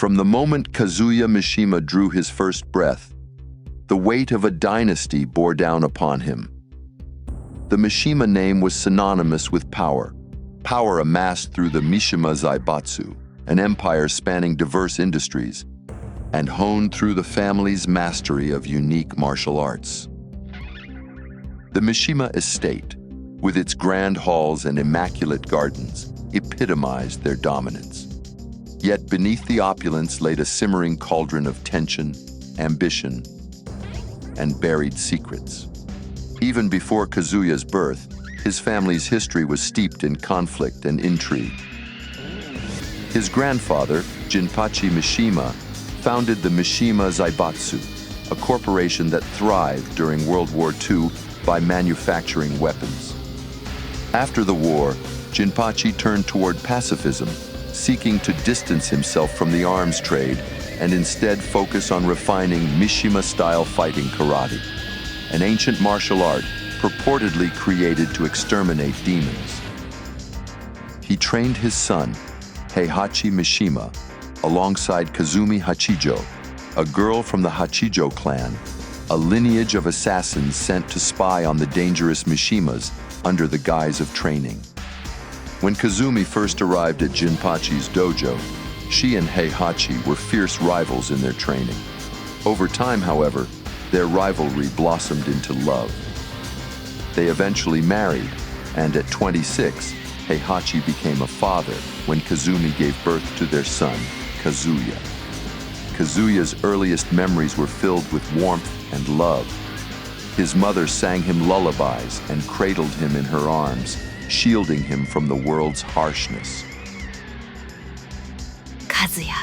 From the moment Kazuya Mishima drew his first breath, the weight of a dynasty bore down upon him. The Mishima name was synonymous with power, power amassed through the Mishima Zaibatsu, an empire spanning diverse industries, and honed through the family's mastery of unique martial arts. The Mishima estate, with its grand halls and immaculate gardens, epitomized their dominance. Yet beneath the opulence laid a simmering cauldron of tension, ambition, and buried secrets. Even before Kazuya's birth, his family's history was steeped in conflict and intrigue. His grandfather, Jinpachi Mishima, founded the Mishima Zaibatsu, a corporation that thrived during World War II by manufacturing weapons. After the war, Jinpachi turned toward pacifism, seeking to distance himself from the arms trade and instead focus on refining Mishima-style fighting karate, an ancient martial art purportedly created to exterminate demons. He trained his son, Heihachi Mishima, alongside Kazumi Hachijo, a girl from the Hachijo clan, a lineage of assassins sent to spy on the dangerous Mishimas under the guise of training. When Kazumi first arrived at Jinpachi's dojo, she and Heihachi were fierce rivals in their training. Over time, however, their rivalry blossomed into love. They eventually married, and at 26, Heihachi became a father when Kazumi gave birth to their son, Kazuya. Kazuya's earliest memories were filled with warmth and love. His mother sang him lullabies and cradled him in her arms, shielding him from the world's harshness. Kazuya,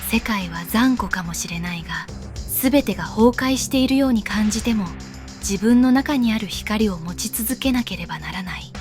世界は残酷かもしれないが、すべてが崩壊しているように感じても、自分の中にある光を持ち続けなければならない。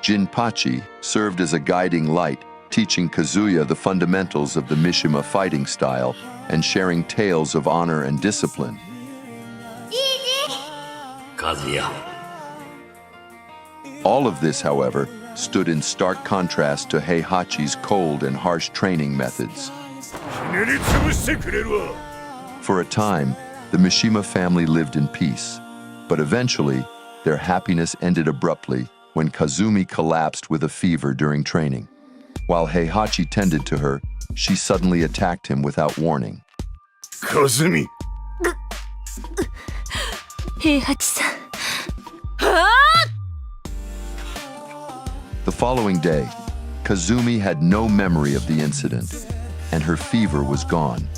Jinpachi served as a guiding light, teaching Kazuya the fundamentals of the Mishima fighting style and sharing tales of honor and discipline. Kazuya. All of this, however, stood in stark contrast to Heihachi's cold and harsh training methods. For a time, the Mishima family lived in peace, but eventually, their happiness ended abruptly when Kazumi collapsed with a fever during training. While Heihachi tended to her, she suddenly attacked him without warning. Kazumi! Heihachi-san. The following day, Kazumi had no memory of the incident, and her fever was gone.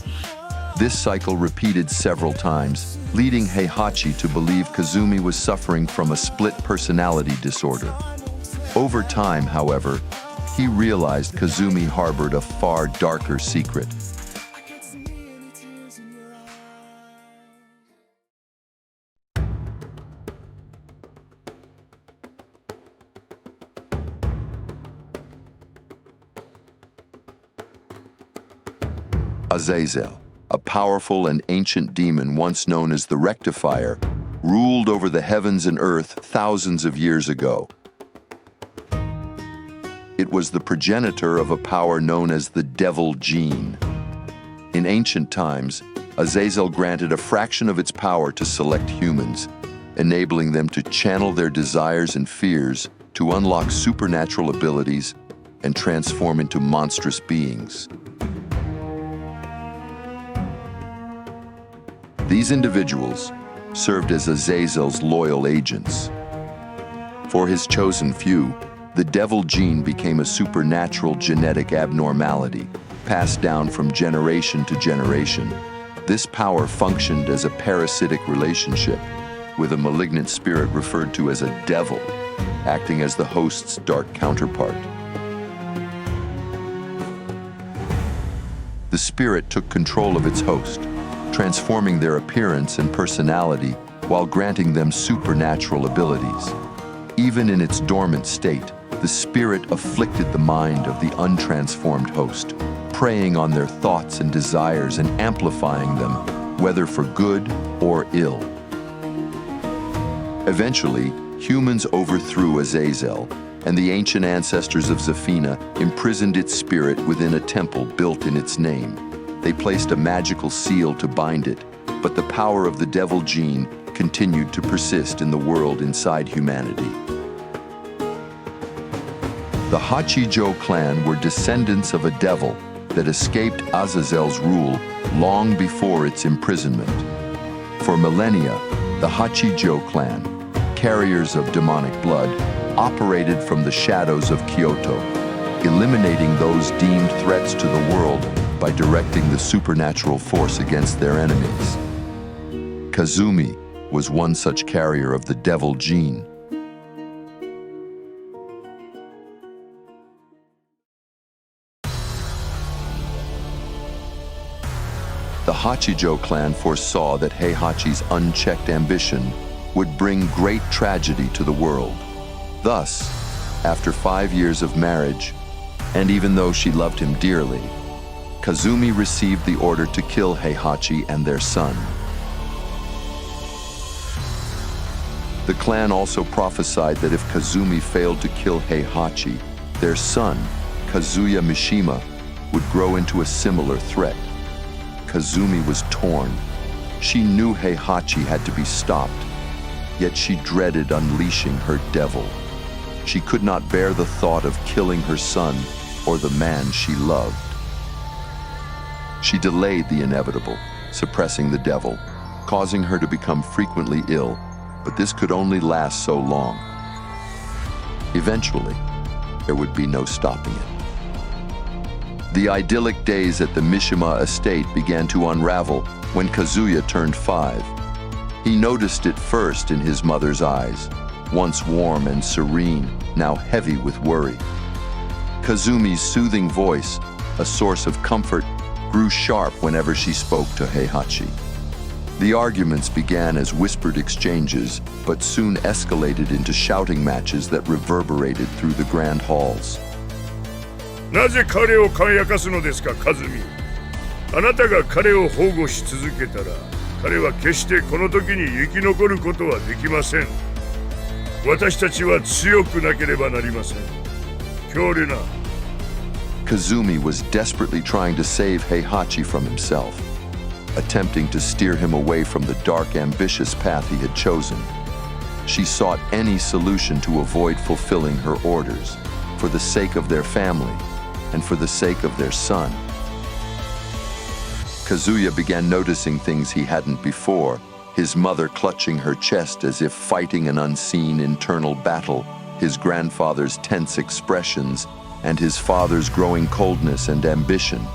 This cycle repeated several times, leading Heihachi to believe Kazumi was suffering from a split personality disorder. Over time, however, he realized Kazumi harbored a far darker secret. Azazel, a powerful and ancient demon once known as the Rectifier, ruled over the heavens and earth thousands of years ago. It was the progenitor of a power known as the Devil Gene. In ancient times, Azazel granted a fraction of its power to select humans, enabling them to channel their desires and fears to unlock supernatural abilities and transform into monstrous beings. These individuals served as Azazel's loyal agents. For his chosen few, the Devil Gene became a supernatural genetic abnormality, passed down from generation to generation. This power functioned as a parasitic relationship, with a malignant spirit referred to as a devil, acting as the host's dark counterpart. The spirit took control of its host, transforming their appearance and personality while granting them supernatural abilities. Even in its dormant state, The spirit afflicted the mind of the untransformed host, preying on their thoughts and desires and amplifying them, whether for good or ill. Eventually, humans overthrew Azazel, and the ancient ancestors of Zafina imprisoned its spirit within a temple built in its name. They placed a magical seal to bind it, but the power of the devil gene continued to persist in the world inside humanity. The Hachijo clan were descendants of a devil that escaped Azazel's rule long before its imprisonment. For millennia, the Hachijo clan, carriers of demonic blood, operated from the shadows of Kyoto, eliminating those deemed threats to the world by directing the supernatural force against their enemies. Kazumi was one such carrier of the devil gene. The Hachijo clan foresaw that Heihachi's unchecked ambition would bring great tragedy to the world. Thus, after 5 years of marriage, and even though she loved him dearly, Kazumi received the order to kill Heihachi and their son. The clan also prophesied that if Kazumi failed to kill Heihachi, their son, Kazuya Mishima, would grow into a similar threat. Kazumi was torn. She knew Heihachi had to be stopped, yet she dreaded unleashing her devil. She could not bear the thought of killing her son or the man she loved. She delayed the inevitable, suppressing the devil, causing her to become frequently ill, but this could only last so long. Eventually, there would be no stopping it. The idyllic days at the Mishima estate began to unravel when Kazuya turned 5. He noticed it first in his mother's eyes, once warm and serene, now heavy with worry. Kazumi's soothing voice, a source of comfort, grew sharp whenever she spoke to Heihachi. The arguments began as whispered exchanges, but soon escalated into shouting matches that reverberated through the grand halls. なぜ彼を輝かすのですか、カズミ。あなたが彼を保護し続けたら、彼は決してこの時に生き残ることはできません。私たちは強くなければなりません。強烈な。Kazumi was desperately trying to save Heihachi from himself, attempting to steer him away from the dark, ambitious path he had chosen. She sought any solution to avoid fulfilling her orders, for the sake of their family and for the sake of their son. Kazuya began noticing things he hadn't before, his mother clutching her chest as if fighting an unseen internal battle, his grandfather's tense expressions, and his father's growing coldness and ambition.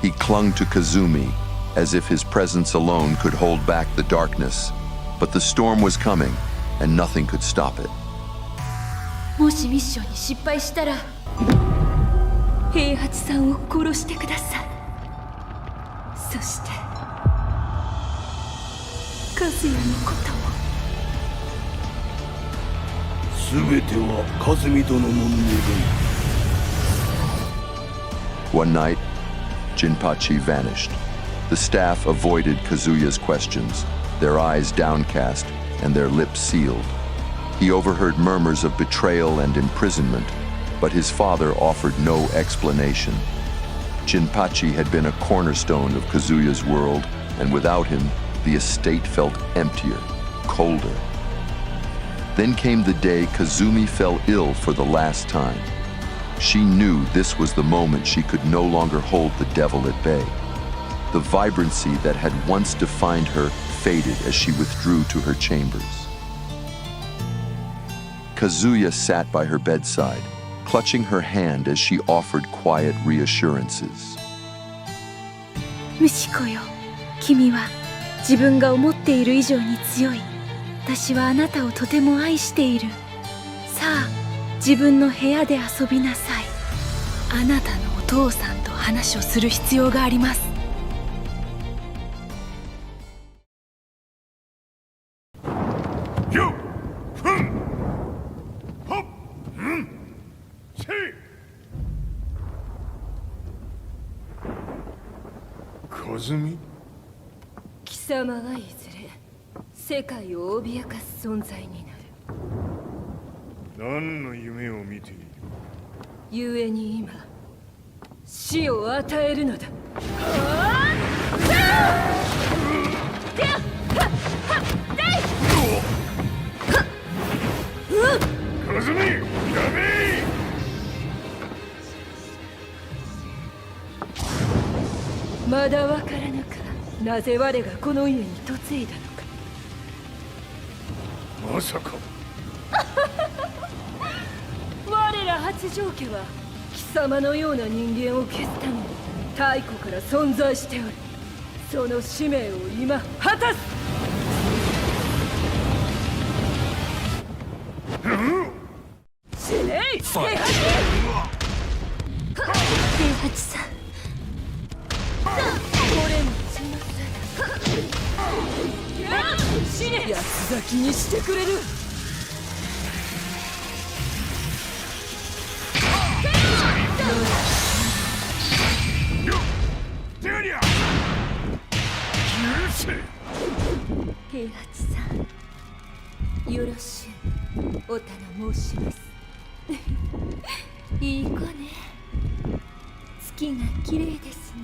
He clung to Kazumi as if his presence alone could hold back the darkness. But the storm was coming, and nothing could stop it. もしミッションに失敗したら、平八さんを殺してください。そして和也のことも。全ては和美殿の望み。One night, Jinpachi vanished. The staff avoided Kazuya's questions, their eyes downcast and their lips sealed. He overheard murmurs of betrayal and imprisonment, but his father offered no explanation. Jinpachi had been a cornerstone of Kazuya's world, and without him, the estate felt emptier, colder. Then came the day Kazumi fell ill for the last time. She knew this was the moment she could no longer hold the devil at bay. The vibrancy that had once defined her faded as she withdrew to her chambers. Kazuya sat by her bedside, clutching her hand as she offered quiet reassurances. 虫子よ、君は自分が思っている以上に強い。私はあなたをとても愛している。さあ、自分の部屋で遊びなさい。あなたのお父さんと話をする必要があります。Kazumi? 貴様はいずれ世界を脅かす存在になる。何の夢を見ている？故に今死を与えるのだ。カズミ、やめ！まだわからぬか、なぜ我がこの家に嫁いだのか。まさか我ら八丈家は貴様のような人間を消すために太古から存在しておる。その使命を今果たす。死ねい、平八！平八さん、俺も死なせ。死ね！安咲きにしてくれる。平八さん、よろしゅうお頼申します。いい子ね。月が綺麗ですね。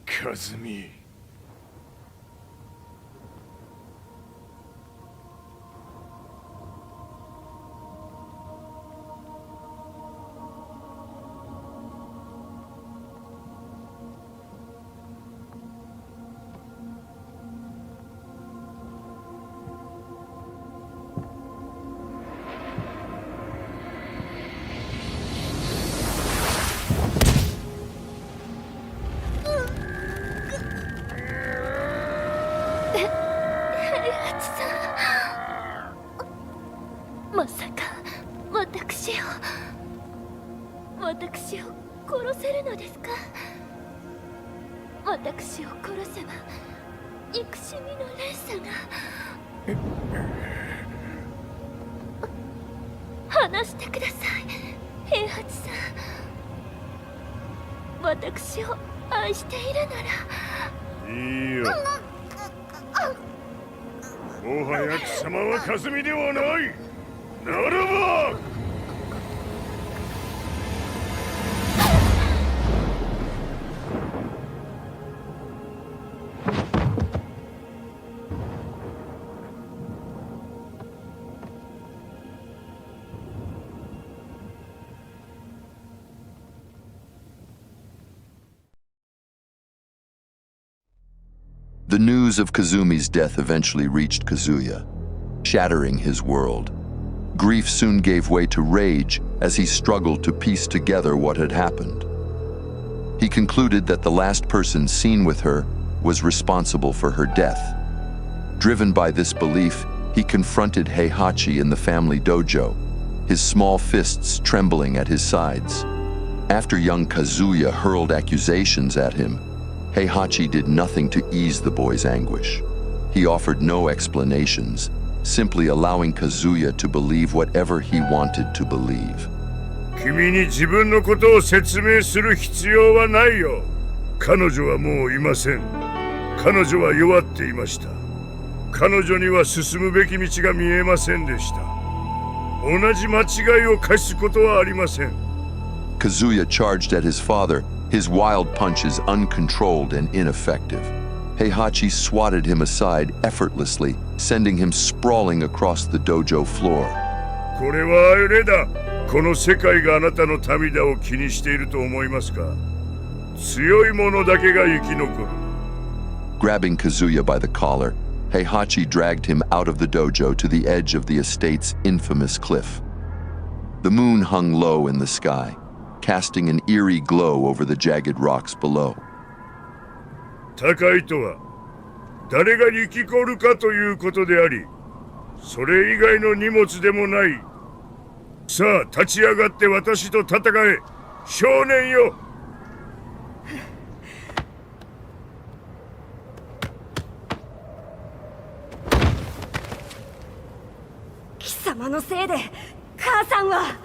Kazumi. Kazumi ではない。ならばThe news of Kazumi's death eventually reached Kazuya, shattering his world. Grief soon gave way to rage as he struggled to piece together what had happened. He concluded that the last person seen with her was responsible for her death. Driven by this belief, he confronted Heihachi in the family dojo, his small fists trembling at his sides. After young Kazuya hurled accusations at him, Heihachi did nothing to ease the boy's anguish. He offered no explanations, simply allowing Kazuya to believe whatever he wanted to believe. 君に自分のことを説明する必要はないよ。彼女はもういません。彼女は弱っていました。彼女には進むべき道が見えませんでした。同じ間違いを犯すことはありません。Kazuya charged at his father, his wild punches uncontrolled and ineffective. Heihachi swatted him aside effortlessly, sending him sprawling across the dojo floor. これはあれだ。この世界があなたの民だを気にしていると思いますか？強い者だけが生き残る。Grabbing Kazuya by the collar, Heihachi dragged him out of the dojo to the edge of the estate's infamous cliff. The moon hung low in the sky, casting an eerie glow over the jagged rocks below. 高いとは誰が生き残るかということであり、それ以外の荷物でもない。さあ立ち上がって私と戦え、少年よ。貴様のせいで母さんは。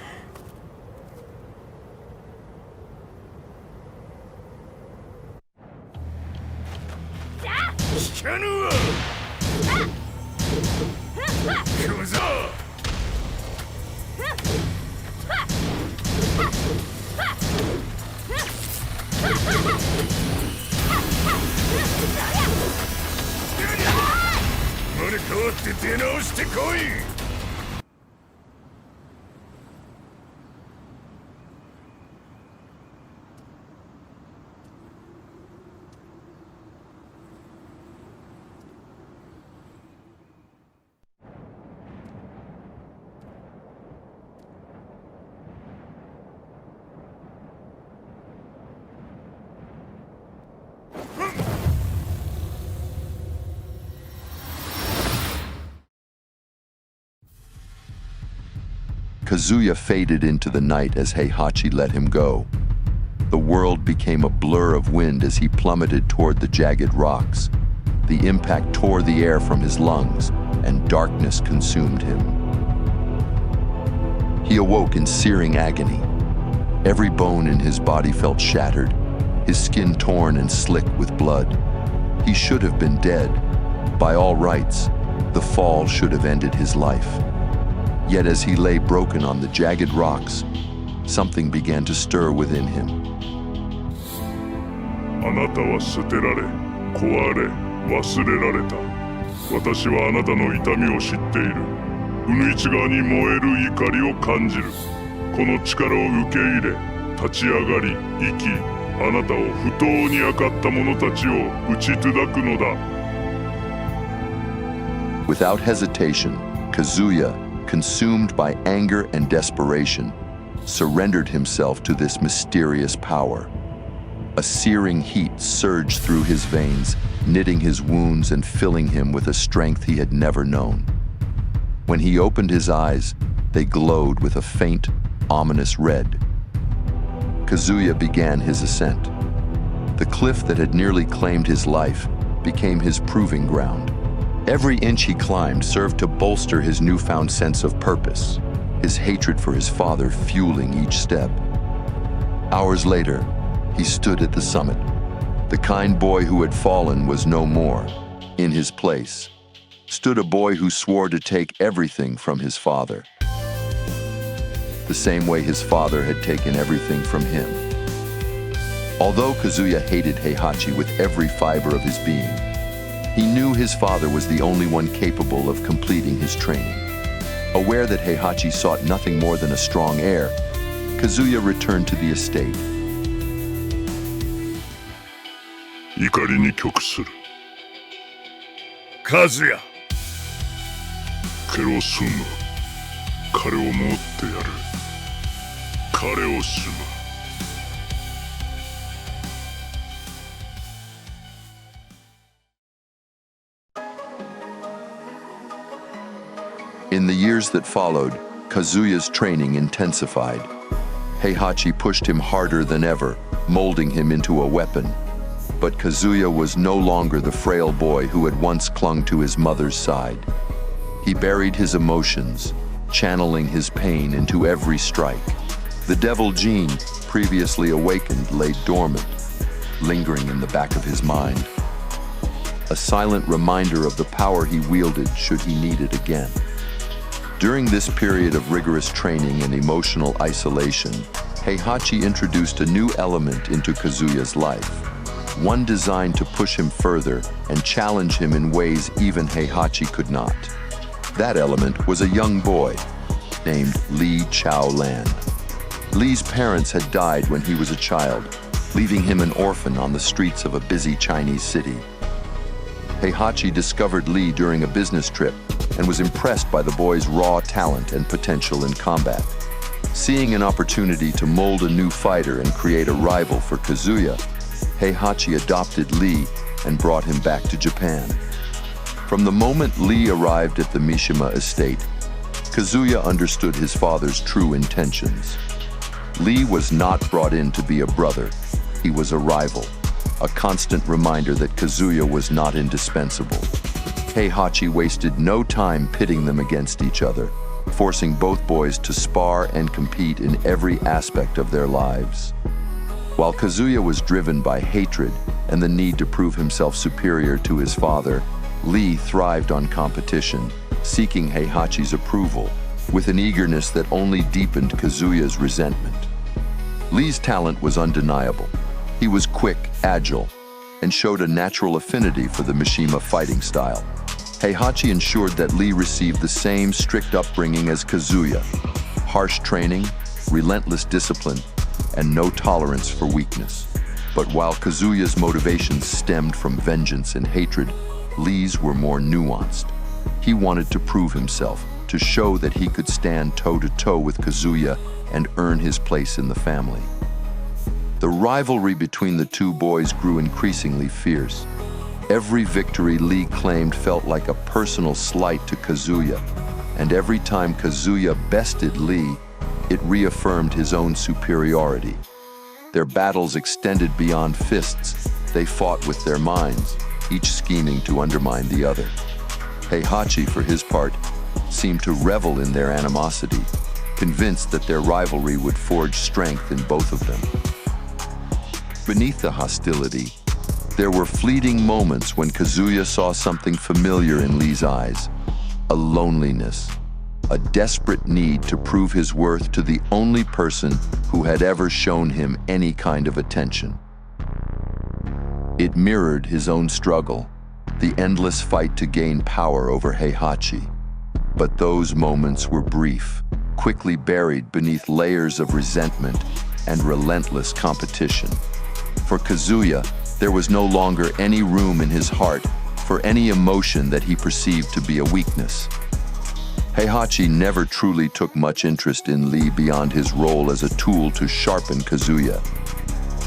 聞かぬわ。行くぞ。生まれ変わって出直してこい。Kazuya faded into the night as Heihachi let him go. The world became a blur of wind as he plummeted toward the jagged rocks. The impact tore the air from his lungs, and darkness consumed him. He awoke in searing agony. Every bone in his body felt shattered, his skin torn and slick with blood. He should have been dead. By all rights, the fall should have ended his life. Yet as he lay broken on the jagged rocks, something began to stir within him. あなたは捨てられ、壊れ、忘れられた。私はあなたの痛みを知っている。うぬいち側に燃える怒りを感じる。この力を受け入れ、立ち上がり、生き、あなたを不当にあかった者たちを打ち砕くのだ。Without hesitation, Kazuya, consumed by anger and desperation, surrendered himself to this mysterious power. A searing heat surged through his veins, knitting his wounds and filling him with a strength he had never known. When he opened his eyes, they glowed with a faint, ominous red. Kazuya began his ascent. The cliff that had nearly claimed his life became his proving ground. Every inch he climbed served to bolster his newfound sense of purpose, his hatred for his father fueling each step. Hours later, he stood at the summit. The kind boy who had fallen was no more. In his place stood a boy who swore to take everything from his father, the same way his father had taken everything from him. Although Kazuya hated Heihachi with every fiber of his being, he knew his father was the only one capable of completing his training. Aware that Heihachi sought nothing more than a strong heir, Kazuya returned to the estate. 怒りに極する。カズヤ。ケロスム。彼を持ってやる。彼を済む。In the years that followed, Kazuya's training intensified. Heihachi pushed him harder than ever, molding him into a weapon. But Kazuya was no longer the frail boy who had once clung to his mother's side. He buried his emotions, channeling his pain into every strike. The devil gene, previously awakened, lay dormant, lingering in the back of his mind. A silent reminder of the power he wielded should he need it again. During this period of rigorous training and emotional isolation, Heihachi introduced a new element into Kazuya's life, one designed to push him further and challenge him in ways even Heihachi could not. That element was a young boy named Lee Chaolan. Lee's parents had died when he was a child, leaving him an orphan on the streets of a busy Chinese city. Heihachi discovered Lee during a business trip and was impressed by the boy's raw talent and potential in combat. Seeing an opportunity to mold a new fighter and create a rival for Kazuya, Heihachi adopted Lee and brought him back to Japan. From the moment Lee arrived at the Mishima estate, Kazuya understood his father's true intentions. Lee was not brought in to be a brother, he was a rival, a constant reminder that Kazuya was not indispensable. Heihachi wasted no time pitting them against each other, forcing both boys to spar and compete in every aspect of their lives. While Kazuya was driven by hatred and the need to prove himself superior to his father, Lee thrived on competition, seeking Heihachi's approval, with an eagerness that only deepened Kazuya's resentment. Lee's talent was undeniable. He was quick, agile, and showed a natural affinity for the Mishima fighting style. Heihachi ensured that Lee received the same strict upbringing as Kazuya: harsh training, relentless discipline, and no tolerance for weakness. But while Kazuya's motivations stemmed from vengeance and hatred, Lee's were more nuanced. He wanted to prove himself, to show that he could stand toe-to-toe with Kazuya and earn his place in the family. The rivalry between the two boys grew increasingly fierce. Every victory Lee claimed felt like a personal slight to Kazuya, and every time Kazuya bested Lee, it reaffirmed his own superiority. Their battles extended beyond fists. They fought with their minds, each scheming to undermine the other. Heihachi, for his part, seemed to revel in their animosity, convinced that their rivalry would forge strength in both of them. Beneath the hostility, there were fleeting moments when Kazuya saw something familiar in Lee's eyes: a loneliness, a desperate need to prove his worth to the only person who had ever shown him any kind of attention. It mirrored his own struggle, the endless fight to gain power over Heihachi. But those moments were brief, quickly buried beneath layers of resentment and relentless competition. For Kazuya, there was no longer any room in his heart for any emotion that he perceived to be a weakness. Heihachi never truly took much interest in Lee beyond his role as a tool to sharpen Kazuya.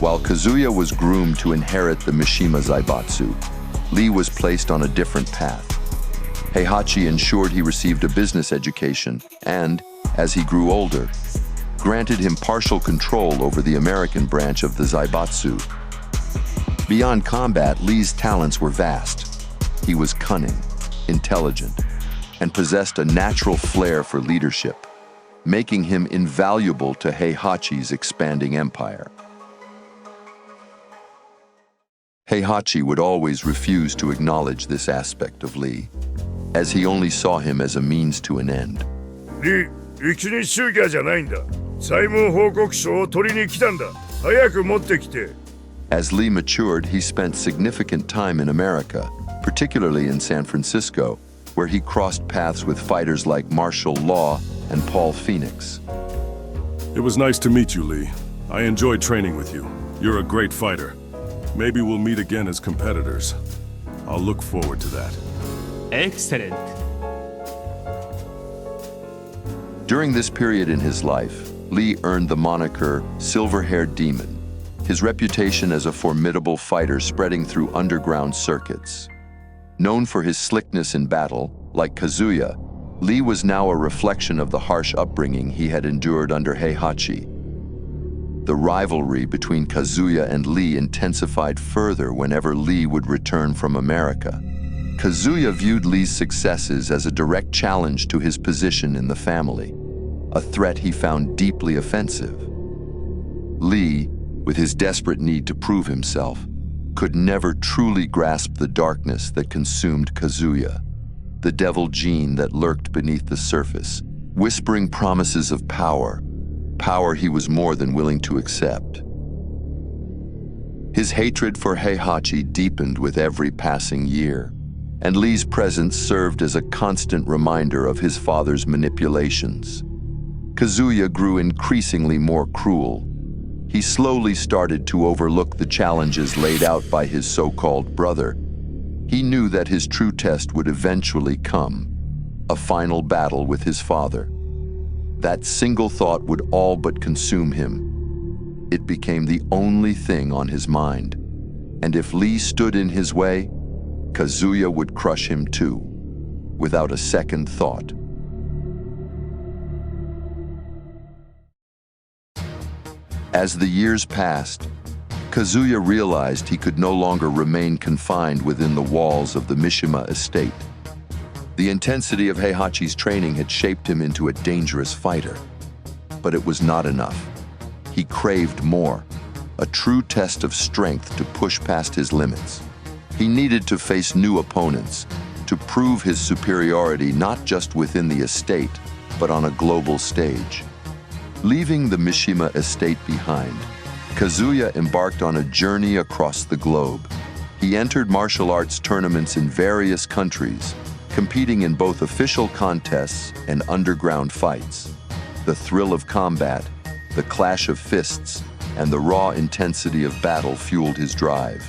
While Kazuya was groomed to inherit the Mishima Zaibatsu, Lee was placed on a different path. Heihachi ensured he received a business education and, as he grew older, granted him partial control over the American branch of the Zaibatsu. Beyond combat, Lee's talents were vast. He was cunning, intelligent, and possessed a natural flair for leadership, making him invaluable to Heihachi's expanding empire. Heihachi would always refuse to acknowledge this aspect of Lee, as he only saw him as a means to an end. リー、一日集会じゃないんだ。財務報告書を取りに来たんだ。早く持ってきて。As Lee matured, he spent significant time in America, particularly in San Francisco, where he crossed paths with fighters like Martial Law and Paul Phoenix. It was nice to meet you, Lee. I enjoyed training with you. You're a great fighter. Maybe we'll meet again as competitors. I'll look forward to that. Excellent. During this period in his life, Lee earned the moniker Silver-Haired Demon, his reputation as a formidable fighter spreading through underground circuits. Known for his slickness in battle, like Kazuya, Lee was now a reflection of the harsh upbringing he had endured under Heihachi. The rivalry between Kazuya and Lee intensified further whenever Lee would return from America. Kazuya viewed Lee's successes as a direct challenge to his position in the family, a threat he found deeply offensive. Lee, with his desperate need to prove himself, could never truly grasp the darkness that consumed Kazuya, the devil gene that lurked beneath the surface, whispering promises of power he was more than willing to accept. His hatred for Heihachi deepened with every passing year, and Lee's presence served as a constant reminder of his father's manipulations. Kazuya grew increasingly more cruel. He slowly started to overlook the challenges laid out by his so-called brother, He knew that his true test would eventually come, a final battle with his father. That single thought would all but consume him. It became the only thing on his mind. And if Lee stood in his way, Kazuya would crush him too, without a second thought. As the years passed, Kazuya realized he could no longer remain confined within the walls of the Mishima estate. The intensity of Heihachi's training had shaped him into a dangerous fighter. But it was not enough. He craved more, a true test of strength to push past his limits. He needed to face new opponents, to prove his superiority not just within the estate, but on a global stage. Leaving the Mishima estate behind, Kazuya embarked on a journey across the globe. He entered martial arts tournaments in various countries, competing in both official contests and underground fights. The thrill of combat, the clash of fists, and the raw intensity of battle fueled his drive.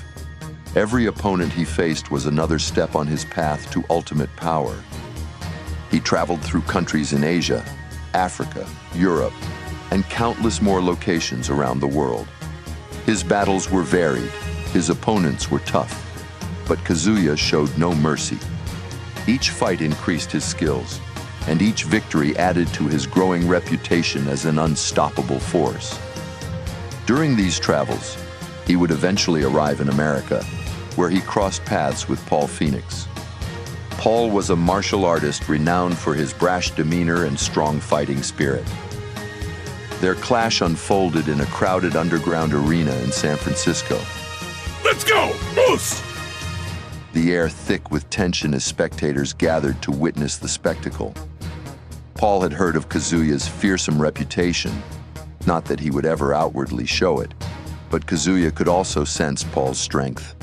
Every opponent he faced was another step on his path to ultimate power. He traveled through countries in Asia, Africa, Europe, and countless more locations around the world. His battles were varied, his opponents were tough, but Kazuya showed no mercy. Each fight increased his skills, and each victory added to his growing reputation as an unstoppable force. During these travels, he would eventually arrive in America, where he crossed paths with Paul Phoenix. Paul was a martial artist renowned for his brash demeanor and strong fighting spirit. Their clash unfolded in a crowded underground arena in San Francisco. Let's go! Moose! The air thick with tension as spectators gathered to witness the spectacle. Paul had heard of Kazuya's fearsome reputation, not that he would ever outwardly show it, but Kazuya could also sense Paul's strength.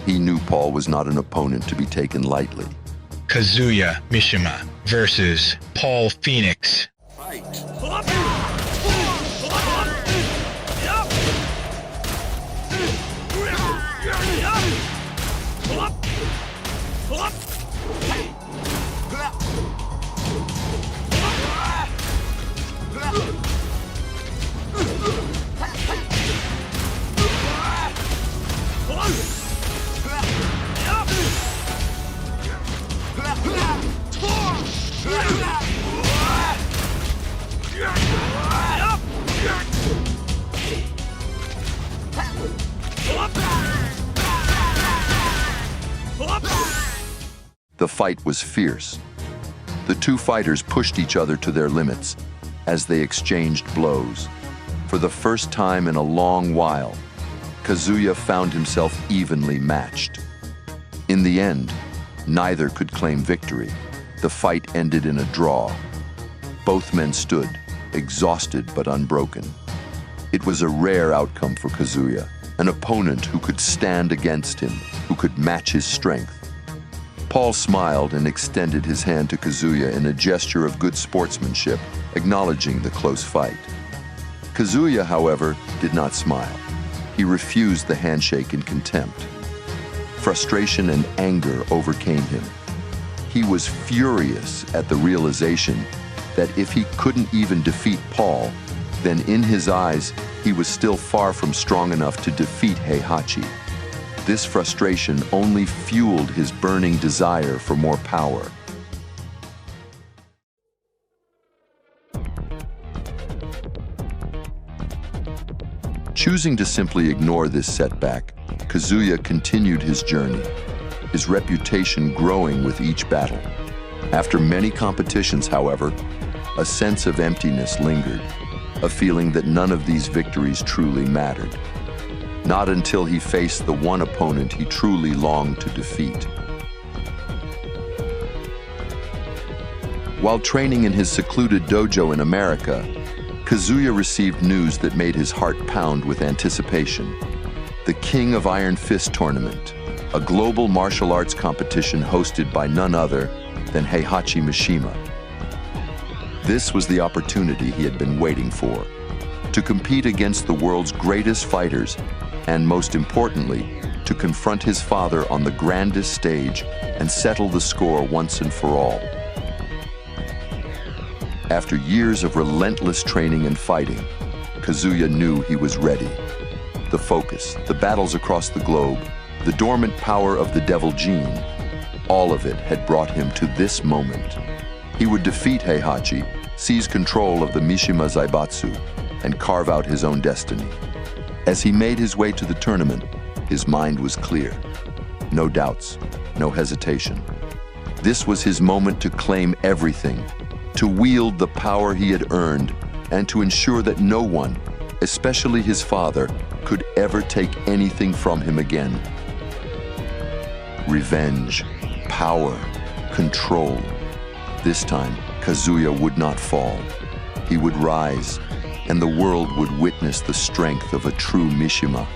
He knew Paul was not an opponent to be taken lightly. Kazuya Mishima versus Paul Phoenix. The fight was fierce. The two fighters pushed each other to their limits as they exchanged blows. For the first time in a long while, Kazuya found himself evenly matched. In the end, neither could claim victory. The fight ended in a draw. Both men stood, exhausted but unbroken. It was a rare outcome for Kazuya, an opponent who could stand against him, who could match his strength. Paul smiled and extended his hand to Kazuya in a gesture of good sportsmanship, acknowledging the close fight. Kazuya, however, did not smile. He refused the handshake in contempt. Frustration and anger overcame him. He was furious at the realization that if he couldn't even defeat Paul, then in his eyes, he was still far from strong enough to defeat Heihachi. This frustration only fueled his burning desire for more power. Choosing to simply ignore this setback, Kazuya continued his journey, his reputation growing with each battle. After many competitions, however, a sense of emptiness lingered, a feeling that none of these victories truly mattered. Not until he faced the one opponent he truly longed to defeat. While training in his secluded dojo in America, Kazuya received news that made his heart pound with anticipation. The King of Iron Fist tournament, a global martial arts competition hosted by none other than Heihachi Mishima. This was the opportunity he had been waiting for, to compete against the world's greatest fighters and, most importantly, to confront his father on the grandest stage and settle the score once and for all. After years of relentless training and fighting, Kazuya knew he was ready. The focus, the battles across the globe, the dormant power of the devil gene, all of it had brought him to this moment. He would defeat Heihachi, seize control of the Mishima Zaibatsu, and carve out his own destiny. As he made his way to the tournament, his mind was clear. No doubts, no hesitation. This was his moment to claim everything, to wield the power he had earned, and to ensure that no one, especially his father, could ever take anything from him again. Revenge, power, control. This time, Kazuya would not fall. He would rise, and the world would witness the strength of a true Mishima.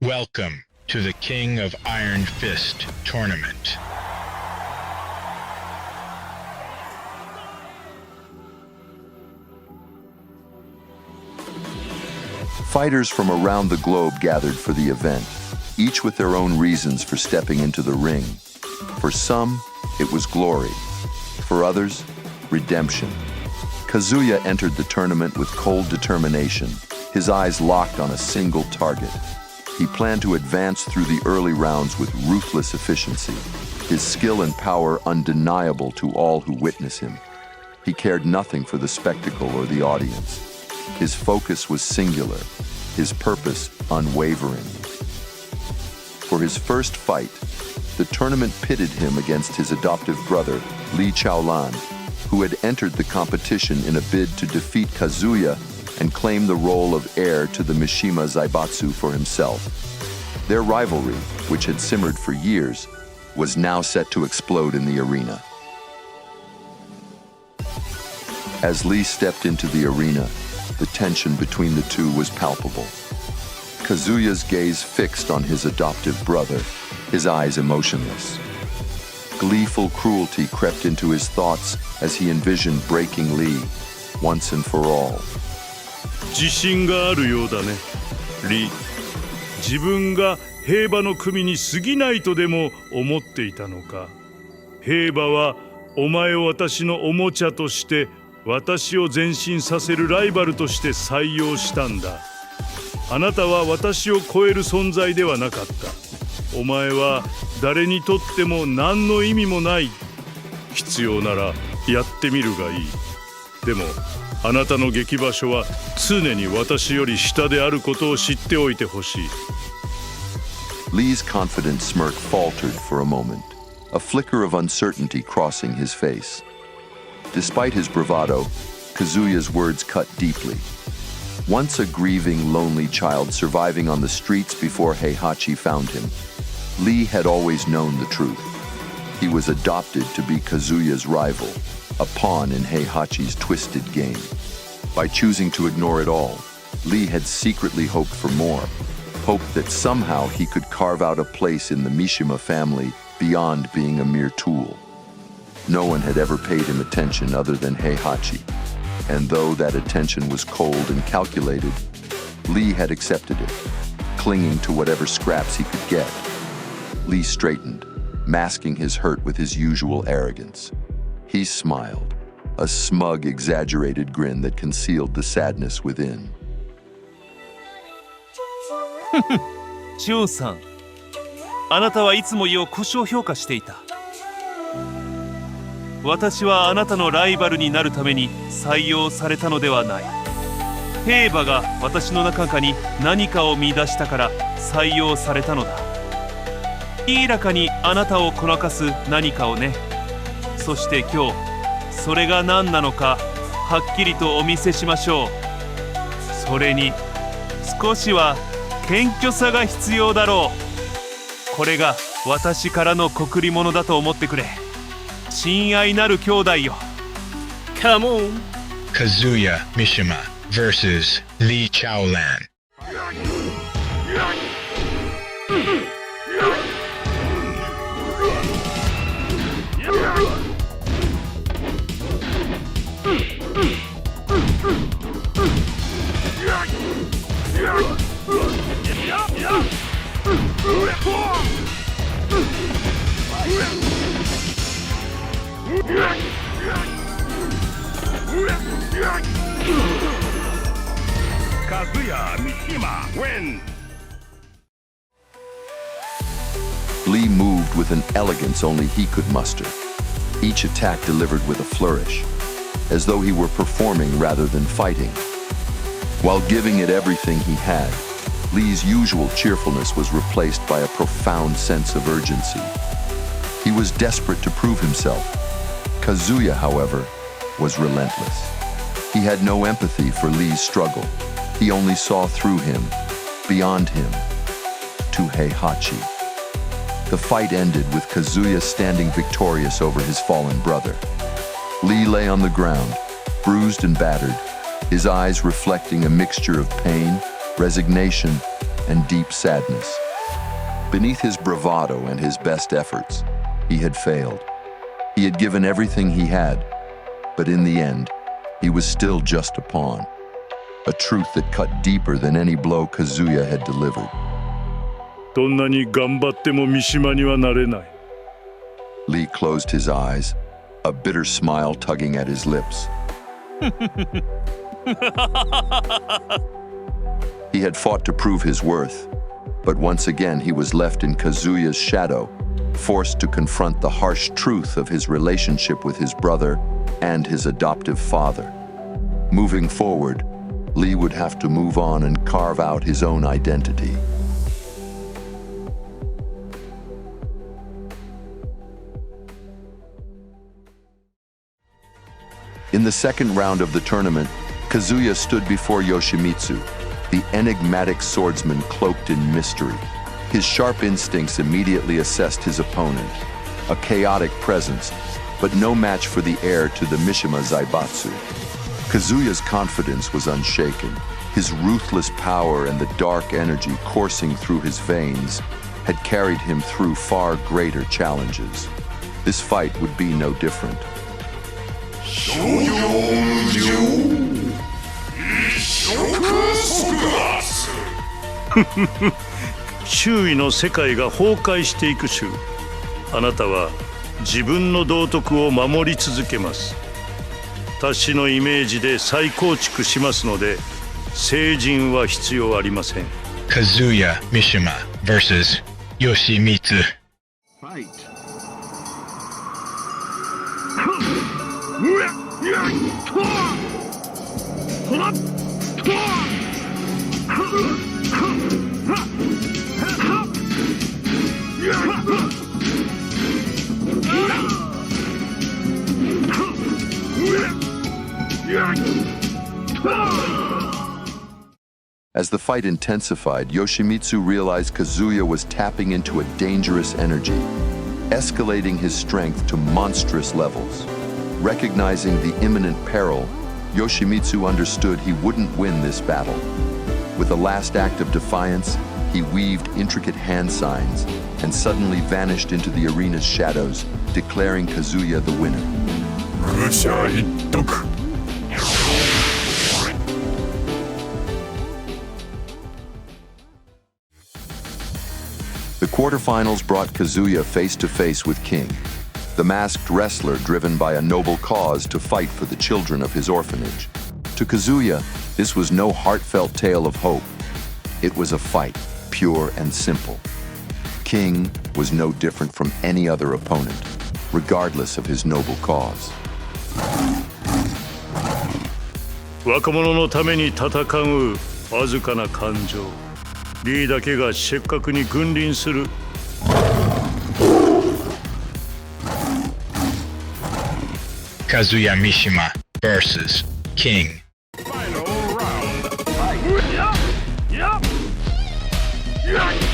Welcome to the King of Iron Fist tournament. Fighters from around the globe gathered for the event, each with their own reasons for stepping into the ring. For some, it was glory. For others, redemption. Kazuya entered the tournament with cold determination, his eyes locked on a single target. He planned to advance through the early rounds with ruthless efficiency, his skill and power undeniable to all who witness him. He cared nothing for the spectacle or the audience. His focus was singular, his purpose unwavering. For his first fight, the tournament pitted him against his adoptive brother, Lee Chaolan, who had entered the competition in a bid to defeat Kazuya and claim the role of heir to the Mishima Zaibatsu for himself. Their rivalry, which had simmered for years, was now set to explode in the arena. As Lee stepped into the arena, the tension between the two was palpable. Kazuya's gaze fixed on his adoptive brother, his eyes emotionless. Gleeful cruelty crept into his thoughts as he envisioned breaking Lee once and for all. 自信があるようだね、リー。自分が兵馬の組に過ぎないとでも思っていたのか。兵馬はお前を私のおもちゃとして私を前進させるライバルとして採用したんだ。あなたは私を超える存在ではなかった。お前は誰にとっても何の意味もない。必要ならやってみるがいい。でもあなたの激場所は常に私より下であることを知っておいてほしい。Lee's confident smirk faltered for a moment, a flicker of uncertainty crossing his face. Despite his bravado, Kazuya's words cut deeply. Once a grieving, lonely child surviving on the streets before Heihachi found him, Lee had always known the truth. He was adopted to be Kazuya's rival, a pawn in Heihachi's twisted game. By choosing to ignore it all, Lee had secretly hoped for more, hoped that somehow he could carve out a place in the Mishima family beyond being a mere tool. No one had ever paid him attention other than Heihachi, and though that attention was cold and calculated, Lee had accepted it, clinging to whatever scraps he could get. Lee straightened, masking his hurt with his usual arrogance. He smiled, a smug, exaggerated grin that concealed the sadness within. ジュンさん、あなたはいつもよ腰を評価していた。私はあなたのライバルになるために採用されたのではない。兵馬が私の中に何かを見出したから採用されたのだ。明らかにあなたをこなかす何かをね。そして今日、それが何なのかはっきりとお見せしましょう。それに少しは謙虚さが必要だろう。これが私からの贈り物だと思ってくれ。親愛なる兄弟よ。Come on! Kazuya Mishima versus Lee Chaolan. Lee moved with an elegance only he could muster, each attack delivered with a flourish, as though he were performing rather than fighting. While giving it everything he had, Lee's usual cheerfulness was replaced by a profound sense of urgency. He was desperate to prove himself. Kazuya, however, was relentless. He had no empathy for Lee's struggle. He only saw through him, beyond him, to Heihachi. The fight ended with Kazuya standing victorious over his fallen brother. Lee lay on the ground, bruised and battered, his eyes reflecting a mixture of pain, resignation, and deep sadness. Beneath his bravado and his best efforts, he had failed. He had given everything he had, but in the end, he was still just a pawn. A truth that cut deeper than any blow Kazuya had delivered. どんなに頑張っても三島にはなれない。 Lee closed his eyes, a bitter smile tugging at his lips. He had fought to prove his worth, but once again he was left in Kazuya's shadow, forced to confront the harsh truth of his relationship with his brother and his adoptive father. Moving forward, Lee would have to move on and carve out his own identity. In the second round of the tournament, Kazuya stood before Yoshimitsu, the enigmatic swordsman cloaked in mystery. His sharp instincts immediately assessed his opponent, a chaotic presence, but no match for the heir to the Mishima Zaibatsu. Kazuya's confidence was unshaken. His ruthless power and the dark energy coursing through his veins had carried him through far greater challenges. This fight would be no different. 周囲の世界が崩壊していく週、あなたは自分の道徳を守り続けます。私のイメージで再構築しますので、聖人は必要ありません。 Kazuya Mishima versus Yoshimitsu. Fight. As the fight intensified, Yoshimitsu realized Kazuya was tapping into a dangerous energy, escalating his strength to monstrous levels. Recognizing the imminent peril, Yoshimitsu understood he wouldn't win this battle. With a last act of defiance, he weaved intricate hand signs and suddenly vanished into the arena's shadows, declaring Kazuya the winner. The quarterfinals brought Kazuya face-to-face with King, the masked wrestler driven by a noble cause to fight for the children of his orphanage. To Kazuya, this was no heartfelt tale of hope. It was a fight, pure and simple. King was no different from any other opponent, regardless of his noble cause. 若者のために戦うわずかな感情。リーだけがせっかくに君臨する。 Kazuya Mishima versus King. Final round. Fight.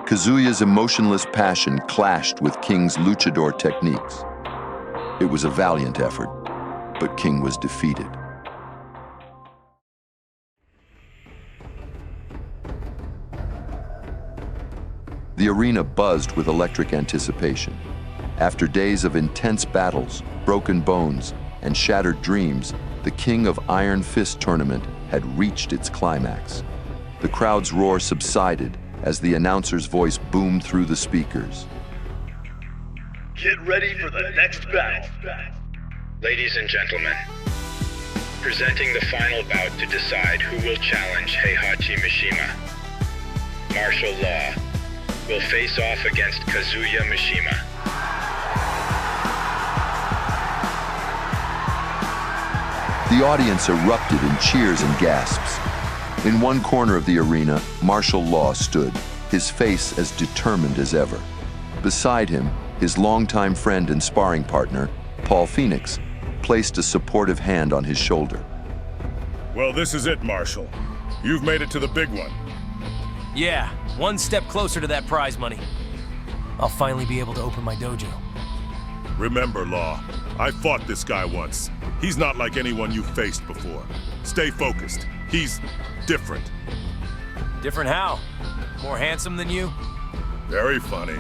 Kazuya's emotionless passion clashed with King's luchador techniques. It was a valiant effort, but King was defeated. The arena buzzed with electric anticipation. After days of intense battles, broken bones, and shattered dreams, the King of Iron Fist tournament had reached its climax. The crowd's roar subsided as the announcer's voice boomed through the speakers. Get ready for the next battle. Ladies and gentlemen, presenting the final bout to decide who will challenge Heihachi Mishima. Martial Law will face off against Kazuya Mishima. The audience erupted in cheers and gasps. In one corner of the arena, Martial Law stood, his face as determined as ever. Beside him, his longtime friend and sparring partner, Paul Phoenix, placed a supportive hand on his shoulder. Well, this is it, Marshall. You've made it to the big one. Yeah, one step closer to that prize money. I'll finally be able to open my dojo. Remember, Law, I fought this guy once. He's not like anyone you've faced before. Stay focused. He's different. Different how? More handsome than you? Very funny.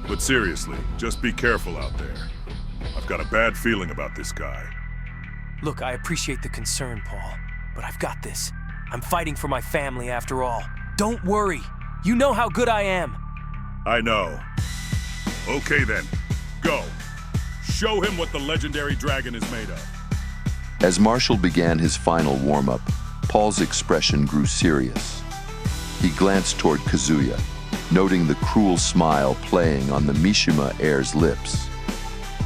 But seriously, just be careful out there. I've got a bad feeling about this guy. Look, I appreciate the concern, Paul, but I've got this. I'm fighting for my family after all. Don't worry. You know how good I am. I know. Okay then, go. Show him what the legendary dragon is made of. As Marshall began his final warm-up, Paul's expression grew serious. He glanced toward Kazuya, noting the cruel smile playing on the Mishima heir's lips.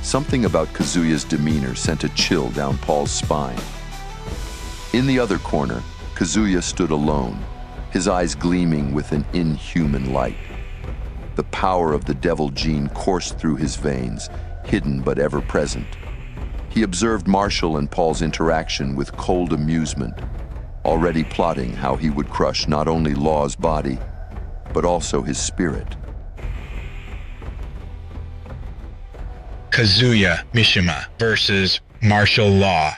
Something about Kazuya's demeanor sent a chill down Paul's spine. In the other corner, Kazuya stood alone, his eyes gleaming with an inhuman light. The power of the devil gene coursed through his veins, hidden but ever present. He observed Marshall and Paul's interaction with cold amusement, already plotting how he would crush not only Law's body, but also his spirit. Kazuya Mishima versus Martial Law.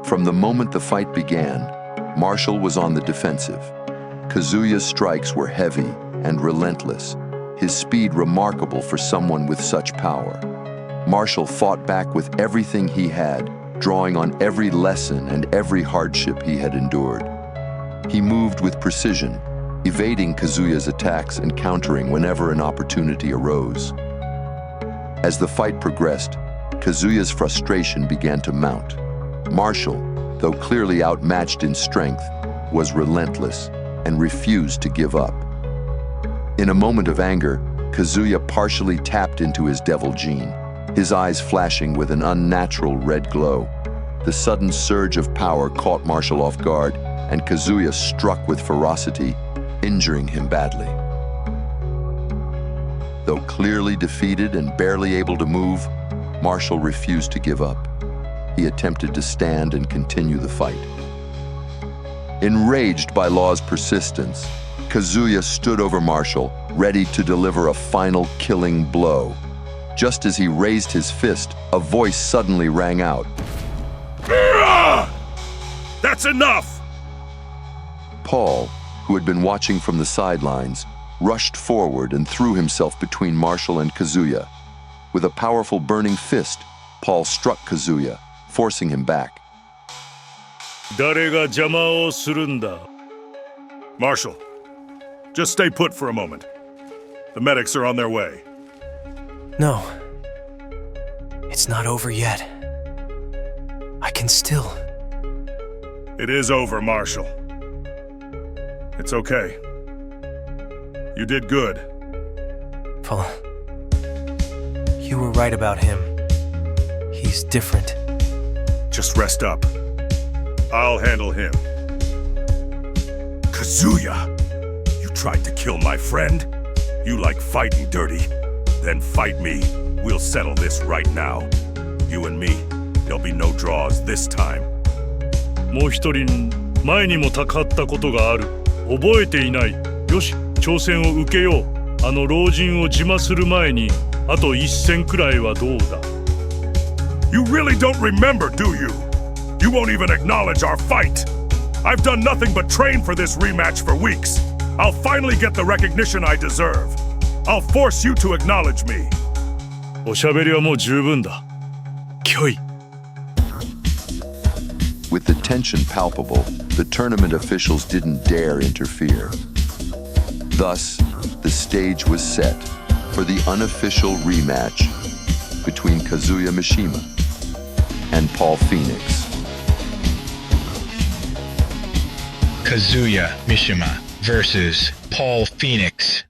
From the moment the fight began, Marshall was on the defensive. Kazuya's strikes were heavy and relentless, his speed remarkable for someone with such power. Marshall fought back with everything he had, drawing on every lesson and every hardship he had endured. He moved with precision, evading Kazuya's attacks and countering whenever an opportunity arose. As the fight progressed, Kazuya's frustration began to mount. Marshall, though clearly outmatched in strength, was relentless and refused to give up. In a moment of anger, Kazuya partially tapped into his devil gene, his eyes flashing with an unnatural red glow. The sudden surge of power caught Marshall off guard, and Kazuya struck with ferocity, injuring him badly. Though clearly defeated and barely able to move, Marshall refused to give up. He attempted to stand and continue the fight. Enraged by Law's persistence, Kazuya stood over Marshall, ready to deliver a final killing blow. Just as he raised his fist, a voice suddenly rang out. That's enough! Paul, who had been watching from the sidelines, rushed forward and threw himself between Marshall and Kazuya. With a powerful burning fist, Paul struck Kazuya, forcing him back. 誰が邪魔をするんだ? Marshall, just stay put for a moment. The medics are on their way. No. It's not over yet. I can still... It is over, Marshall. It's okay. You did good. Paul, you were right about him. He's different. Just rest up. I'll handle him. Kazuya! You tried to kill my friend? You like fighting dirty? Then fight me. We'll settle this right now. You and me. There'll be no draws this time. もう一人前にも戦ったことがある。覚えていない。よし、挑戦を受けよう。あの老人を自麻する前にあと一戦くらいはどうだ。 You really don't remember, do you? You won't even acknowledge our fight. I've done nothing but train for this rematch for weeks. I'll finally get the recognition I deserve. I'll force you to acknowledge me. おしゃべりはもう十分だ。来い。 With the tension palpable, the tournament officials didn't dare interfere. Thus, the stage was set for the unofficial rematch between Kazuya Mishima and Paul Phoenix. Kazuya Mishima versus Paul Phoenix.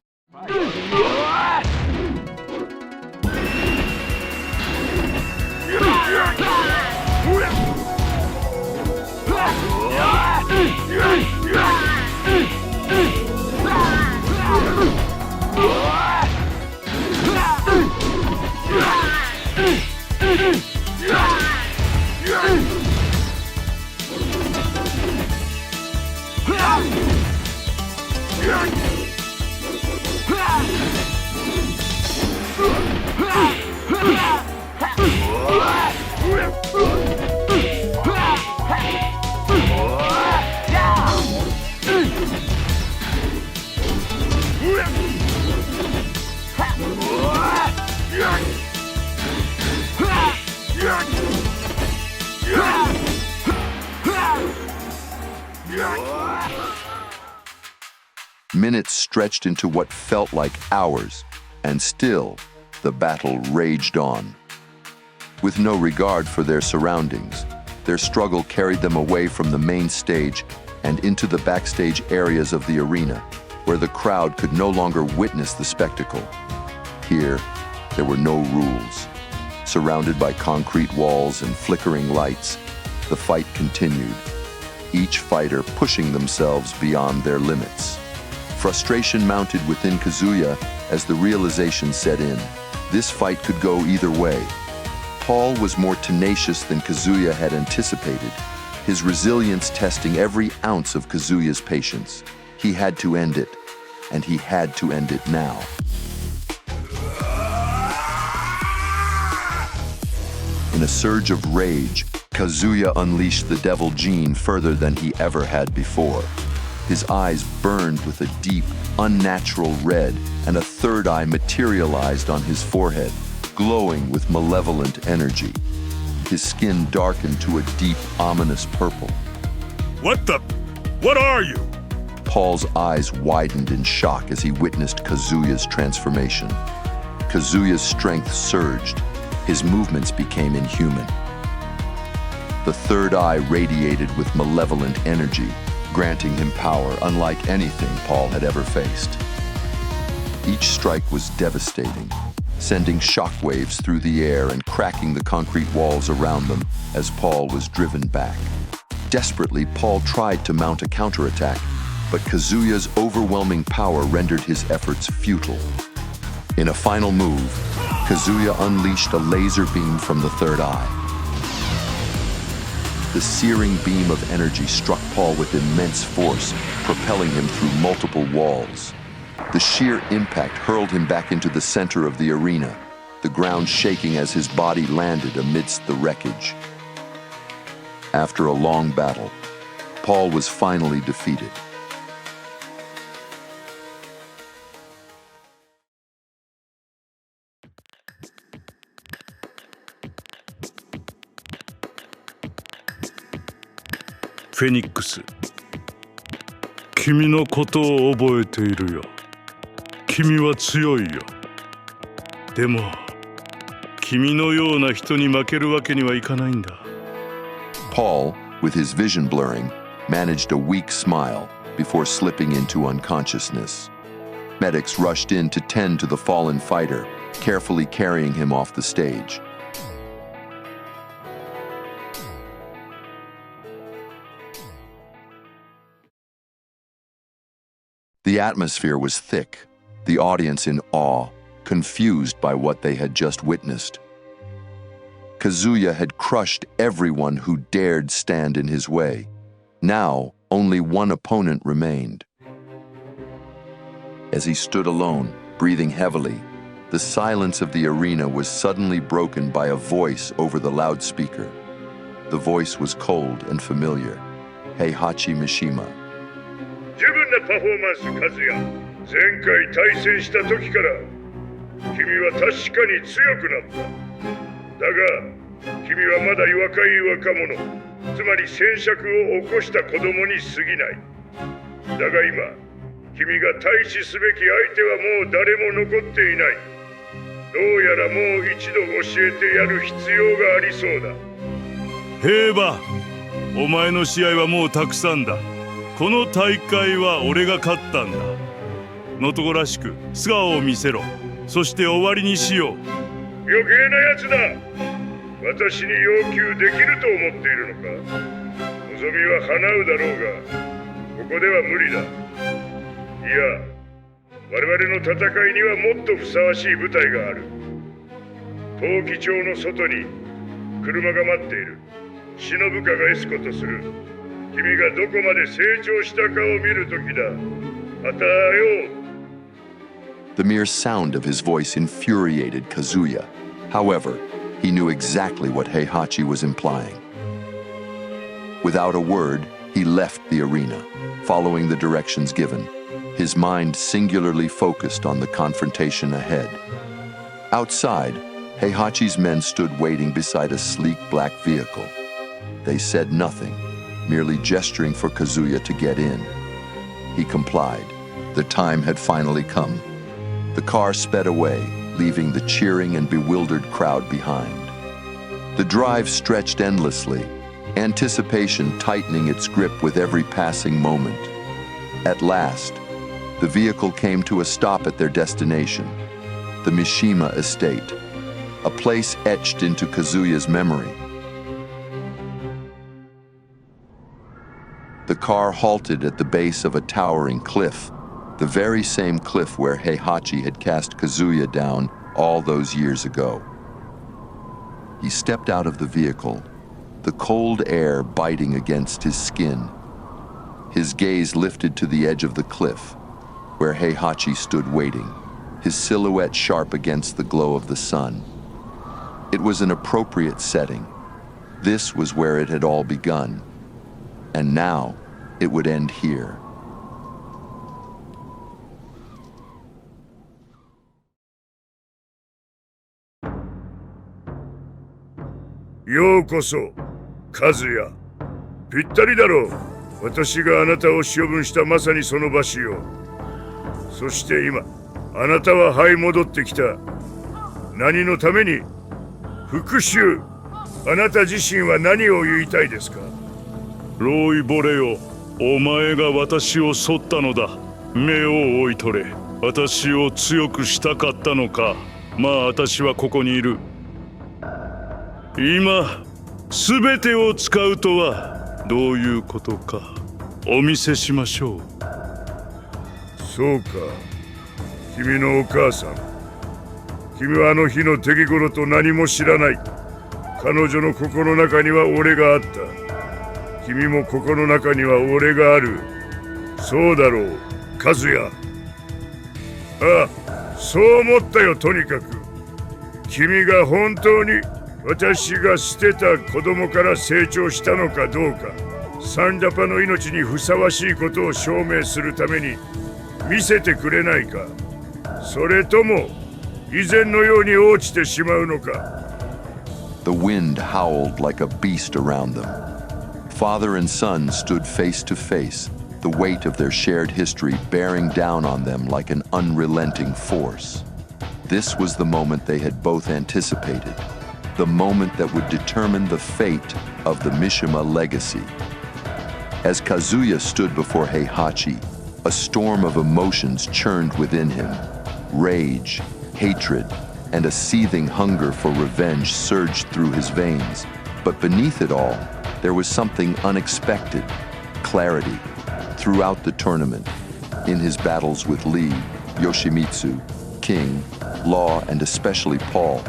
Minutes stretched into what felt like hours, and still, the battle raged on. With no regard for their surroundings, their struggle carried them away from the main stage and into the backstage areas of the arena, where the crowd could no longer witness the spectacle. Here, there were no rules. Surrounded by concrete walls and flickering lights, the fight continued, each fighter pushing themselves beyond their limits. Frustration mounted within Kazuya as the realization set in. This fight could go either way. Paul was more tenacious than Kazuya had anticipated, his resilience testing every ounce of Kazuya's patience. He had to end it, and he had to end it now. In a surge of rage, Kazuya unleashed the devil gene further than he ever had before. His eyes burned with a deep, unnatural red, and a third eye materialized on his forehead, glowing with malevolent energy. His skin darkened to a deep, ominous purple. What are you? Paul's eyes widened in shock as he witnessed Kazuya's transformation. Kazuya's strength surged. His movements became inhuman. The third eye radiated with malevolent energy, granting him power unlike anything Paul had ever faced. Each strike was devastating, sending shockwaves through the air and cracking the concrete walls around them as Paul was driven back. Desperately, Paul tried to mount a counterattack, but Kazuya's overwhelming power rendered his efforts futile. In a final move, Kazuya unleashed a laser beam from the third eye. The searing beam of energy struck Paul with immense force, propelling him through multiple walls. The sheer impact hurled him back into the center of the arena, the ground shaking as his body landed amidst the wreckage. After a long battle, Paul was finally defeated. Phoenix, 君のことを覚えているよ。君は強いよ。でも、君のような人に負けるわけにはいかないんだ。Paul, with his vision blurring, managed a weak smile before slipping into unconsciousness. Medics rushed in to tend to the fallen fighter, carefully carrying him off the stage. The atmosphere was thick, the audience in awe, confused by what they had just witnessed. Kazuya had crushed everyone who dared stand in his way. Now, only one opponent remained. As he stood alone, breathing heavily, the silence of the arena was suddenly broken by a voice over the loudspeaker. The voice was cold and familiar. Heihachi Mishima. 十分なパフォーマンス、カズヤ。前回対戦した時から君は確かに強くなった。だが君はまだ若い若者、つまり戦尺を起こした子供に過ぎない。だが今君が対峙すべき相手はもう誰も残っていない。どうやらもう一度教えてやる必要がありそうだ。平馬、お前の試合はもうたくさんだ。この大会は俺が勝ったんだ。のとこらしく素顔を見せろ。そして終わりにしよう。余計なやつだ。私に要求できると思っているのか。望みは叶うだろうが、ここでは無理だ。いや、我々の戦いにはもっとふさわしい舞台がある。陶器町の外に車が待っている。忍ぶかがエスコとする。君がどこまで成長したかを見るときだ。またよ。The mere sound of his voice infuriated Kazuya. However, he knew exactly what Heihachi was implying. Without a word, he left the arena, following the directions given, his mind singularly focused on the confrontation ahead. Outside, Heihachi's men stood waiting beside a sleek black vehicle. They said nothing, merely gesturing for Kazuya to get in. He complied. The time had finally come. The car sped away, leaving the cheering and bewildered crowd behind. The drive stretched endlessly, anticipation tightening its grip with every passing moment. At last, the vehicle came to a stop at their destination, the Mishima estate, a place etched into Kazuya's memory. The car halted at the base of a towering cliff, the very same cliff where Heihachi had cast Kazuya down all those years ago. He stepped out of the vehicle, the cold air biting against his skin. His gaze lifted to the edge of the cliff, where Heihachi stood waiting, his silhouette sharp against the glow of the sun. It was an appropriate setting. This was where it had all begun. And now, it would end here. Yokoso, Kazuya. ぴったりだろう。私があなたを処分したまさにその場所よ。そして今、あなたは這い戻ってきた。何のために？復讐。あなた自身は何を言いたいですか？ロイボレよ、お前が私を襲ったのだ。目を追い取れ。私を強くしたかったのか。まあ私はここにいる。今、すべてを使うとはどういうことかお見せしましょう。そうか。君のお母さん。君はあの日の出来頃と何も知らない。彼女の心の中には俺があった。君も心の中には俺がある。そうだろう、カズヤ。ああ、そう思ったよ、とにかく。君が本当に私が捨てた子供から成長したのかどうか、サンジャパの命にふさわしいことを証明するために見せてくれないか。それとも以前のように落ちてしまうのか。The wind howled like a beast around them. Father and son stood face to face, the weight of their shared history bearing down on them like an unrelenting force. This was the moment they had both anticipated, the moment that would determine the fate of the Mishima legacy. As Kazuya stood before Heihachi, a storm of emotions churned within him. Rage, hatred, and a seething hunger for revenge surged through his veins. But beneath it all, there was something unexpected, clarity. Throughout the tournament, in his battles with Lee, Yoshimitsu, king, Law, and especially Paul,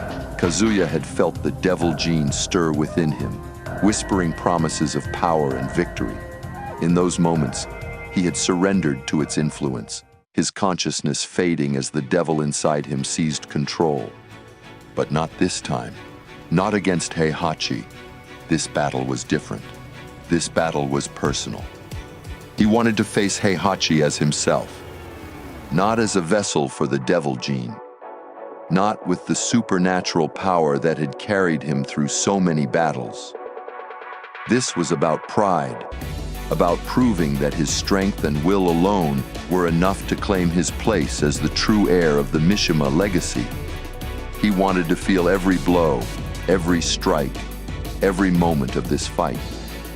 Kazuya had felt the devil gene stir within him, whispering promises of power and victory. In those moments, he had surrendered to its influence, his consciousness fading as the devil inside him seized control. But not this time. Not against Heihachi. This battle was different. This battle was personal. He wanted to face Heihachi as himself, not as a vessel for the devil gene, not with the supernatural power that had carried him through so many battles. This was about pride, about proving that his strength and will alone were enough to claim his place as the true heir of the Mishima legacy. He wanted to feel every blow, every strike, every moment of this fight.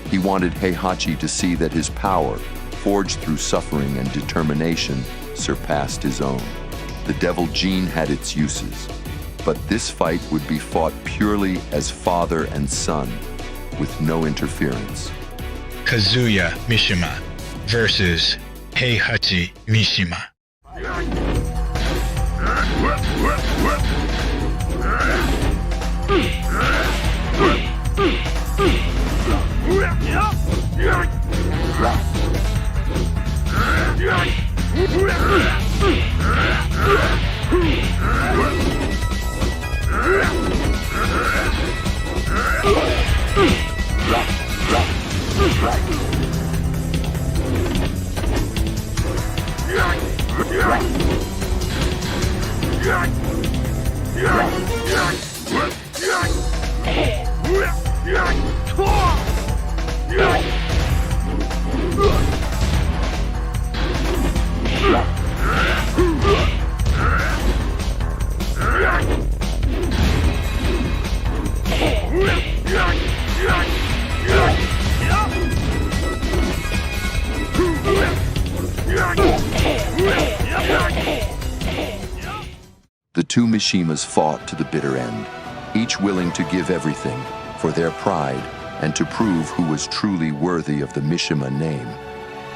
He wanted Heihachi to see that his power, forged through suffering and determination, surpassed his own. The devil gene had its uses, but this fight would be fought purely as father and son, with no interference. Kazuya Mishima versus Heihachi Mishima. The two Mishimas fought to the bitter end, each willing to give everything for their pride and to prove who was truly worthy of the Mishima name.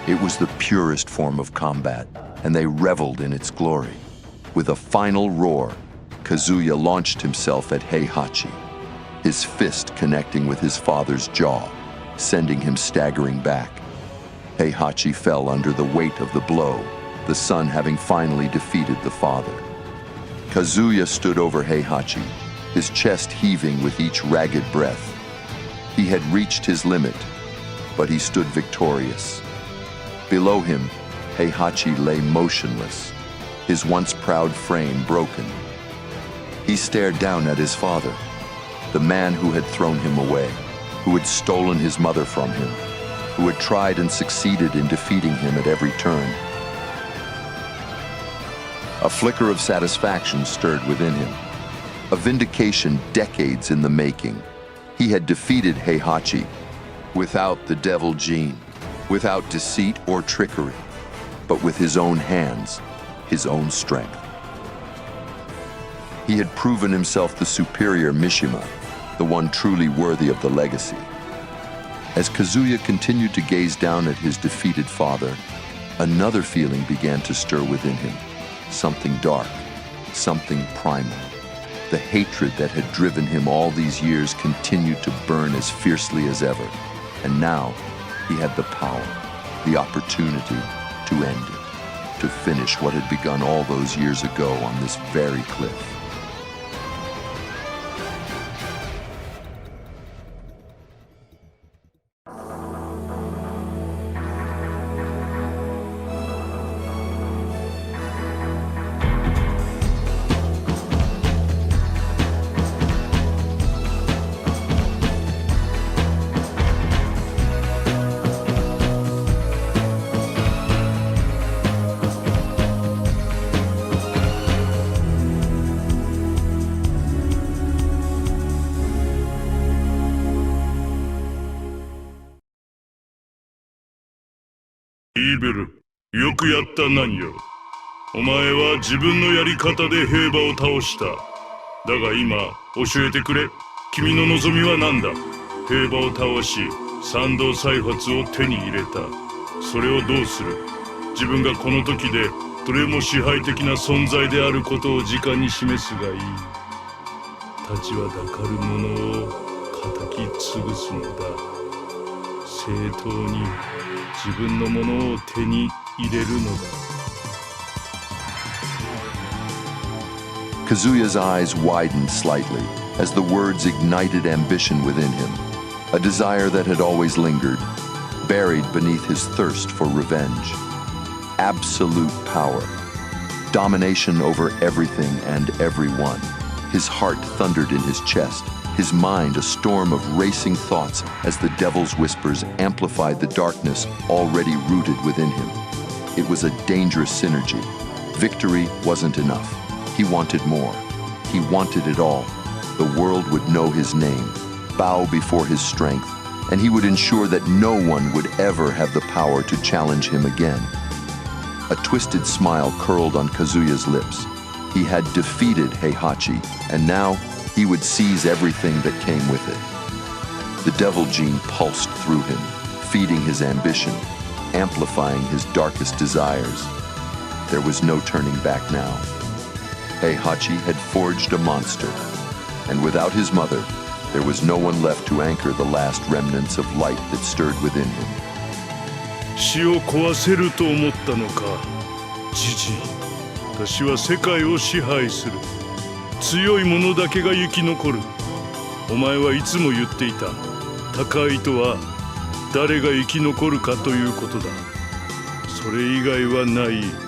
It was the purest form of combat, and they reveled in its glory. With a final roar, Kazuya launched himself at Heihachi, his fist connecting with his father's jaw, sending him staggering back. Heihachi fell under the weight of the blow, the son having finally defeated the father. Kazuya stood over Heihachi, his chest heaving with each ragged breath. He had reached his limit, but he stood victorious. Below him, Heihachi lay motionless, his once proud frame broken. He stared down at his father, the man who had thrown him away, who had stolen his mother from him, who had tried and succeeded in defeating him at every turn. A flicker of satisfaction stirred within him, a vindication decades in the making. He had defeated Heihachi without the devil gene, without deceit or trickery, but with his own hands, his own strength. He had proven himself the superior Mishima, the one truly worthy of the legacy. As Kazuya continued to gaze down at his defeated father, another feeling began to stir within him, something dark, something primal. The hatred that had driven him all these years continued to burn as fiercely as ever, and now he had the power, the opportunity to end it, to finish what had begun all those years ago on this very cliff.イーベル、よくやったナンよ。お前は自分のやり方で平馬を倒した。だが今、教えてくれ。君の望みは何だ？平馬を倒し、賛同再発を手に入れた。それをどうする？自分がこの時でそれも支配的な存在であることを直に示すがいい。立ちはだかる者を叩き潰すのだ。正当に自分のものを手に入れるのだ。Kazuya's eyes widened slightly as the words ignited ambition within him, a desire that had always lingered, buried beneath his thirst for revenge. Absolute power, domination over everything and everyone. His heart thundered in his chest, his mind a storm of racing thoughts as the devil's whispers amplified the darkness already rooted within him. It was a dangerous synergy. Victory wasn't enough. He wanted more. He wanted it all. The world would know his name, bow before his strength, and he would ensure that no one would ever have the power to challenge him again. A twisted smile curled on Kazuya's lips. He had defeated Heihachi, and now he would seize everything that came with it. The devil gene pulsed through him, feeding his ambition, amplifying his darkest desires. There was no turning back now. Heihachi had forged a monster, and without his mother, there was no one left to anchor the last remnants of light that stirred within him. 死を壊せると思ったのか、ジジイ。私は世界を支配する。強い者だけが生き残る。お前はいつも言っていた。高いとは誰が生き残るかということだ。それ以外はない。